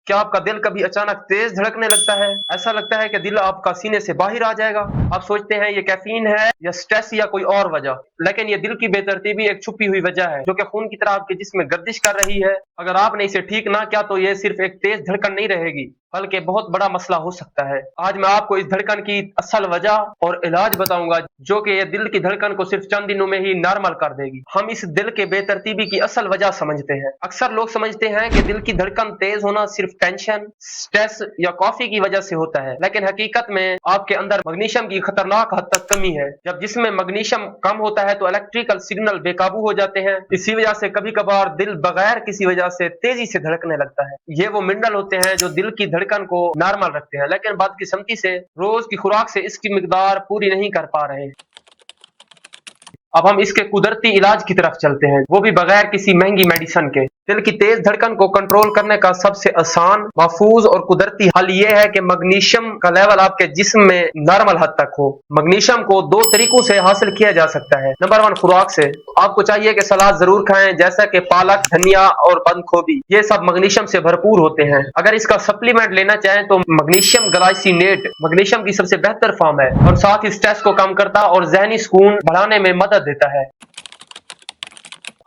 क्या आपका दिल कभी अचानक तेज धड़कने लगता है? ऐसा लगता है कि दिल आपका सीने से बाहर आ जाएगा। आप सोचते हैं ये कैफीन है या स्ट्रेस या कोई और वजह, लेकिन ये दिल की बेतरतीबी एक छुपी हुई वजह है जो कि खून की तरह आपके जिस्म में गर्दिश कर रही है। अगर आपने इसे ठीक ना किया तो ये सिर्फ एक तेज धड़कन नहीं रहेगी, बल्कि बहुत बड़ा मसला हो सकता है। आज मैं आपको इस धड़कन की असल वजह और इलाज बताऊंगा जो कि ये दिल की धड़कन को सिर्फ चंद दिनों में ही नॉर्मल कर देगी। हम इस दिल के बेतरतीबी की असल वजह समझते हैं। अक्सर लोग समझते हैं कि दिल की धड़कन तेज होना सिर्फ टेंशन, स्ट्रेस या कॉफी की वजह से होता है, लेकिन हकीकत में आपके अंदर मैग्नीशियम की खतरनाक हद तक कमी है। जब जिसमें मैग्नीशियम कम होता है तो इलेक्ट्रिकल सिग्नल बेकाबू हो जाते हैं। इसी वजह से कभी कभार दिल बगैर किसी वजह से तेजी से धड़कने लगता है। ये वो मिनरल होते हैं जो दिल की धड़कन को नॉर्मल रखते हैं, लेकिन बदकिस्मती से रोज की खुराक से इसकी मिकदार पूरी नहीं कर पा रहे। अब हम इसके कुदरती इलाज की तरफ चलते हैं, वो भी बगैर किसी महंगी मेडिसिन के। दिल की तेज धड़कन को कंट्रोल करने का सबसे आसान, महफूज और कुदरती हल ये है कि मैग्नीशियम का लेवल आपके जिस्म में नॉर्मल हद तक हो। मैग्नीशियम को दो तरीकों से हासिल किया जा सकता है। नंबर 1, खुराक से। आपको चाहिए कि सलाद जरूर खाएं, जैसा कि पालक, धनिया और बंद गोभी। ये सब मैग्नीशियम से भरपूर होते हैं। अगर इसका सप्लीमेंट लेना चाहें तो मैग्नीशियम ग्लाइसिनेट मैग्नीशियम की सबसे बेहतर फॉर्म है और साथ ही स्ट्रेस को कम करता और जहनी सुकून बढ़ाने में मदद देता है।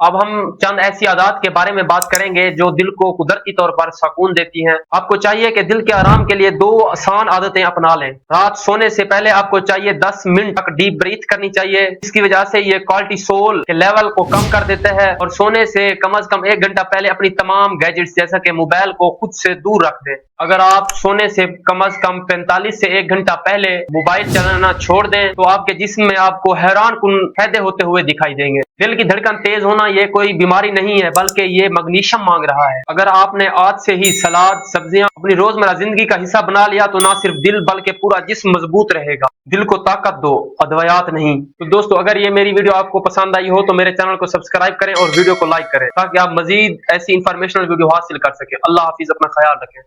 अब हम चंद ऐसी आदत के बारे में बात करेंगे जो दिल को कुदरती तौर पर सुकून देती हैं। आपको चाहिए कि दिल के आराम के लिए दो आसान आदतें अपना लें। रात सोने से पहले आपको चाहिए 10 मिनट तक डीप ब्रीथ करनी चाहिए। इसकी वजह से ये कोर्टिसोल के लेवल को कम कर देता है। और सोने से कम 1 घंटा पहले अपनी तमाम गैजेट्स जैसा कि मोबाइल को खुद से दूर रख दें। अगर आप सोने से कम 45 से 1 घंटा पहले मोबाइल चलाना छोड़ दें तो आपके जिस्म में आपको हैरान कुन फायदे होते हुए दिखाई देंगे। दिल की धड़कन तेज होना ये कोई बीमारी नहीं है, बल्कि ये मैग्नीशियम मांग रहा है। अगर आपने आज से ही सलाद, सब्जियां अपनी रोजमर्रा जिंदगी का हिस्सा बना लिया तो ना सिर्फ दिल बल्कि पूरा जिस्म मजबूत रहेगा। दिल को ताकत दो, अद्वयात नहीं। तो दोस्तों, अगर ये मेरी वीडियो आपको पसंद आई हो तो मेरे चैनल को सब्सक्राइब करें और वीडियो को लाइक करें ताकि आप मजीद ऐसी इंफॉर्मेशनल वीडियो हासिल कर सके। अल्लाह हाफिज, अपना ख्याल रखें।